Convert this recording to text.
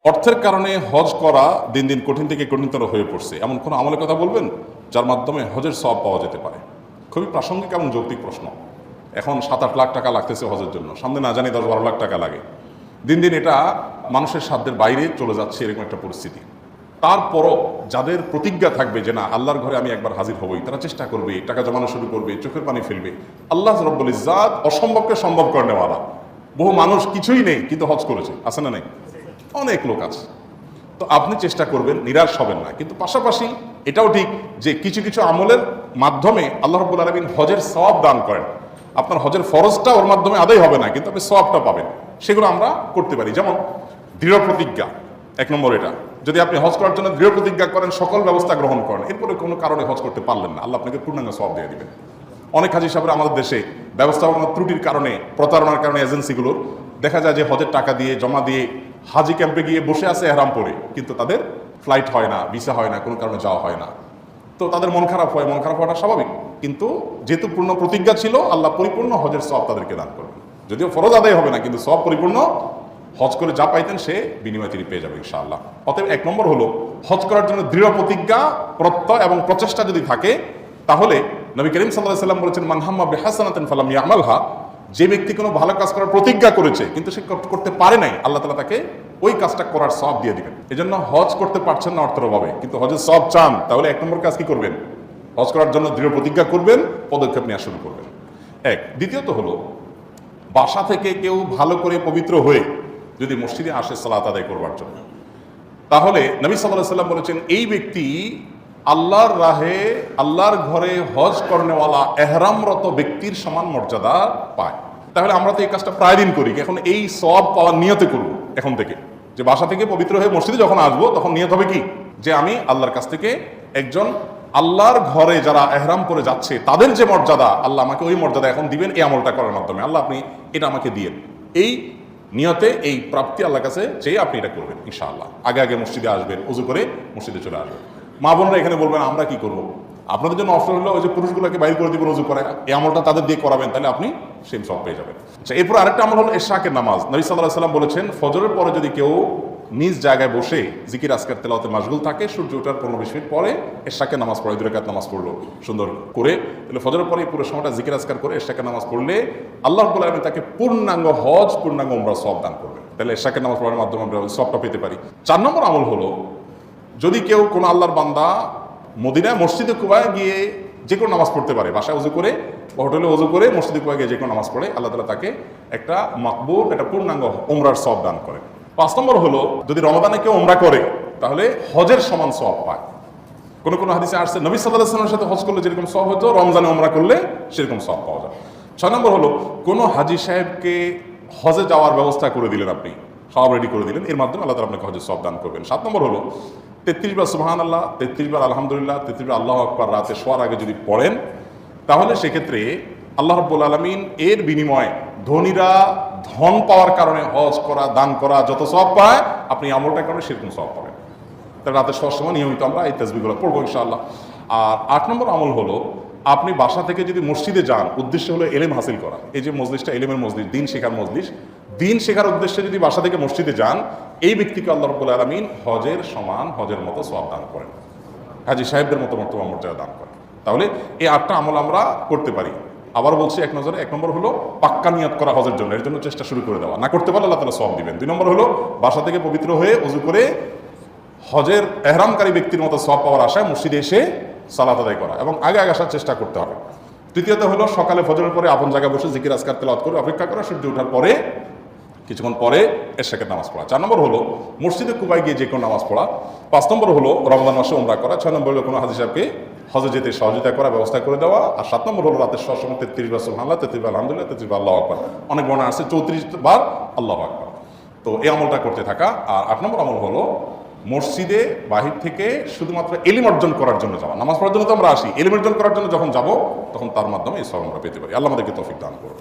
অর্থের কারণে হজ করা দিন দিন কঠিন থেকে কঠিনতর হয়ে পড়ছে, এমন কোনো আমলের কথা বলবেন যার মাধ্যমে হজের সওয়াব পাওয়া যেতে পারে? খুবই প্রাসঙ্গিক এবং যৌক্তিক প্রশ্ন। এখন 7-8 লাখ টাকা লাগতেছে হজের জন্য, সামনে না জানি 10-12 লাখ টাকা লাগে। দিন দিন এটা মানুষের সাধ্যের বাইরে চলে যাচ্ছে, এরকম একটা পরিস্থিতি। তারপরও যাদের প্রতিজ্ঞা থাকবে যে না আল্লাহর ঘরে আমি একবার হাজির হবই, তারা চেষ্টা করবে, টাকা জমানো শুরু করবে, চোখের পানি ফেলবে। আল্লাহ রব্বুল ইজ্জাত অসম্ভবকে সম্ভব করে নেওয়ালা। বহু মানুষ কিছুই নেই কিন্তু হজ করেছে, আছে না নেই? অনেক লোক আছে। তো আপনি চেষ্টা করবেন, নিরাশ হবেন না। কিন্তু পাশাপাশি এটাও ঠিক যে কিছু কিছু আমলের মাধ্যমে আল্লাহ রাব্বুল আলামিন হজের সওয়াব দান করেন। আপনার হজের ফরজটা ওর মাধ্যমে আদায় হবে না, কিন্তু আপনি সওয়াবটা পাবেন। সেগুলো আমরা করতে পারি। যেমন দৃঢ় প্রতিজ্ঞা, 1 নম্বর। এটা যদি আপনি হজ করার জন্য দৃঢ় প্রতিজ্ঞা করেন, সকল ব্যবস্থা গ্রহণ করেন, এরপরে কোনো কারণে হজ করতে পারলেন না, আল্লাহ আপনাকে পূর্ণাঙ্গ সওয়াব দিয়ে দিবেন। অনেক হাজি সাহেবরা আমাদের দেশে ব্যবস্থাপনার ত্রুটির কারণে, প্রতারণার কারণে এজেন্সিগুলোর দেখা যায় যে হজের টাকা দিয়ে জমা দিয়ে হাজি ক্যাম্পে গিয়ে বসে আছে এহরাম পরে, কিন্তু তাদের ফ্লাইট হয় না, ভিসা হয় না, কোনো কারণে যাওয়া হয় না। তো তাদের মন খারাপ হয়, মন খারাপ হওয়াটা স্বাভাবিক। কিন্তু যেহেতু পূর্ণ প্রতিজ্ঞা ছিল, আল্লাহ পরিপূর্ণ হজের সওয়াব তাদেরকে দান করবেন। যদিও ফরজ আদায় হবে না, কিন্তু সওয়াব পরিপূর্ণ, হজ করে যা পাইতেন সে বিনিময় তিনি পেয়ে যাবে ইনশাআল্লাহ। অতএব 1 নম্বর হলো হজ করার জন্য দৃঢ় প্রতিজ্ঞা, প্রত্যয় এবং প্রচেষ্টা যদি থাকে, তাহলে নবী করিম সাল্লাল্লাহু আলাইহি ওয়াসাল্লাম বলেছেন মান হাম্মা বিহাসানাতিন ফালাম ইয়ামালহা, যে ব্যক্তি কোনো ভালো কাজ করার প্রতিজ্ঞা করেছে কিন্তু সে করতে পারে নাই, আল্লাহ তাআলা তাকে ওই কাজটা করার সওয়াব দিয়ে দিবেন। এজন্য হজ করতে পারছেন না অর্থের অভাবে, কিন্তু হজের সওয়াব চান, তাহলে 1 নম্বর কাজ কি করবেন? হজ করার জন্য দৃঢ় প্রতিজ্ঞা করবেন, পদক্ষেপ নেওয়া শুরু করবেন। দ্বিতীয়ত হলো বাসা থেকে কেউ ভালো করে পবিত্র হয়ে যদি মসজিদে আসে সালাত আদায় করবার জন্য, তাহলে নবী সাল্লাল্লাহু আলাইহি ওয়াসাল্লাম বলেছেন এই ব্যক্তি আল্লাহর রাহে, আল্লাহর ঘরে হজ করনেওয়ালা এহরামরত ব্যক্তির সমান মর্যাদা পায়। তাহলে আমরা তো এই কাজটা প্রায় দিন করি। এখন এই সওয়াব পাওয়ার নিয়তে করব এখন থেকে, যে বাসা থেকে পবিত্র হয়ে মসজিদে যখন আসবো তখন নিয়ত হবে কি, যে আমি আল্লাহর কাছ থেকে একজন আল্লাহর ঘরে যারা এহরাম করে যাচ্ছে তাদের যে মর্যাদা, আল্লাহ আমাকে ওই মর্যাদা এখন দিবেন এই আমলটা করার মাধ্যমে। আল্লাহ আপনি এটা আমাকে দিয়েন, এই নিয়তে, এই প্রাপ্তি আল্লাহর কাছে চেয়ে আপনি এটা করবেন ইনশাআল্লাহ। আগে আগে মসজিদে আসবেন, ওযু করে মসজিদে চলে আসবেন। মা বোনরা এখানে বলবেন আমরা কি করব? আপনাদের জন্য অফার হলো ওই যে পুরুষগুলোকে বাইর করে দিবেন ওযু করে, এই আমলটা তাদের দিয়ে করাবেন, তাহলে আপনি সেম সওয়াব পেয়ে যাবেন। আচ্ছা, এরপর আরেকটা আমল হলো ইশরাকের নামাজ। নবী সাল্লাল্লাহু আলাইহি ওয়াসাল্লাম বলেছেন ফজরের পরে যদি কেউ নিজ জায়গায় বসে জিকির আজকার তেলাওয়াতে মাশগুল থাকে, সূর্য ওঠার 15-20 মিনিট পরে ইশরাকের নামাজ পড়ে, 2 রাকাত নামাজ পড়লো সুন্দর করে, তাহলে ফজরের পরে পুরো সময়টা জিকির আজকার করে ইশরাকের নামাজ পড়লে আল্লাহ রাব্বুল আলামিন তাকে পূর্ণাঙ্গ হজ, পূর্ণাঙ্গ উমরা সওয়াব দান করবেন। তাহলে ইশরাকের নামাজ পড়ার মাধ্যমে আমরা সওয়াবটা পেতে পারি। 4 নম্বর আমল হলো যদি কেউ কোনো আল্লাহর বান্দা মদিনায় মসজিদে কুবায় গিয়ে যে কোনো নামাজ পড়তে পারে, বাসায় ওযু করে, হোটেলে ওযু করে মসজিদে কুবায় গিয়ে যে কোনো নামাজ পড়ে, আল্লাহ তাআলা তাকে একটা মাকবুল, একটা পূর্ণাঙ্গ উমরার সওয়াব দান করেন। 5 নম্বর হলো যদি রমাদানে কেউ উমরা করে তাহলে হজের সমান সওয়াব পায়। কোন কোন হাদিসে আসছে নবী সাল্লাল্লাহু আলাইহি ওয়াসাল্লামের সাথে হজ করলে যেরকম সওয়াব হতো, রমজানে উমরা করলে সেরকম সওয়াব পাওয়া যায়। 6 নম্বর হলো কোনো হাজী সাহেবকে হজে যাওয়ার ব্যবস্থা করে দিলেন, আপনি সব রেডি করে দিলেন, এর মাধ্যমে আল্লাহ তাআলা আপনাকে হজের সওয়াব দান করবেন। 7 নম্বর হলো 33 বার সুবহানাল্লাহ, 33 বার আলহামদুলিল্লাহ, 33 বার আল্লাহু আকবার রাতে শোয়ার আগে যদি পড়েন, তাহলে সেক্ষেত্রে আল্লাহ রাব্বুল আলামিন এর বিনিময়ে ধনীরা ধন পাওয়ার কারণে হজ করা, দান করা যত সওয়াব পায়, আপনি আমলটা করেন সেরকম সওয়াব পাবেন। তাহলে রাতে শোয়ার সময় নিয়মিত আমরা এই তাসবিহগুলো পড়বো ইনশাআল্লাহ। আর 8 নম্বর আমল হলো আপনি বাসা থেকে যদি মসজিদে যান, উদ্দেশ্য হলো এলেম হাসিল করা, এই যে মজলিসটা এলেমের মজলিস, দিন শেখার মজলিস, দিন শেখার উদ্দেশ্যে যদি বাসা থেকে মসজিদে যান, এই ব্যক্তিকে আল্লাহ রাব্বুল আলামিন হজের সমান, হজের মতো সওয়াব দান করেন, হাজী সাহেবদের মতো মর্যাদা দান করেন। তাহলে এই 8টা আমল আমরা করতে পারি। আবার বলছি এক নজরে, 1 নম্বর হলো পাক্কা নিয়ত করা হজের জন্য, এর জন্য চেষ্টা শুরু করে দেওয়া, না করতে পারলে আল্লাহ তাআলা সওয়াব দিবেন। 2 নম্বর হলো বাসা থেকে পবিত্র হয়ে ওযু করে হজের এহরামকারী ব্যক্তির মতো সওয়াব পাওয়ার আশায় মসজিদে এসে সালাত আদায় করা এবং আগে আগে আসার চেষ্টা করতে হবে। তৃতীয়ত হলো সকালে ফজরের পরে আপন জায়গায় বসে জিকির আজকার তেলাওয়াত করে অপেক্ষা করা, সূর্য ওঠার পরে কিছুক্ষণ পরে ইশরাকের নামাজ পড়া। 4 নম্বর হলো মসজিদে কুবায় গিয়ে যে কোনো নামাজ পড়া। 5 নম্বর হলো রমজান মাসে উমরা করা। 6 নম্বর হলো কোনো হাজী সাহেবকে হজে যেতে সহযোগিতা করা, ব্যবস্থা করে দেওয়া। আর 7 নম্বর হলো রাতের শোয়ার সময় 33 বার সুবহানাল্লাহ, 33 বার আলহামদুলিল্লাহ, 33 বার আল্লাহু আকবার, অনেক বর্ণনা আছে 34 বার আল্লাহু আকবার। তো এই আমলটা করতে থাকা। আর 8 নম্বর আমল হলো মসজিদে বাহির থেকে শুধুমাত্র ইলম অর্জন করার জন্য যাওয়া। নামাজ পড়ার জন্য তো আমরা আসি, ইলম অর্জন করার জন্য যখন যাব তখন তার মাধ্যমে এই সওয়াব আমরা পেতে পারি। আল্লাহ আমাদেরকে তৌফিক দান করুন।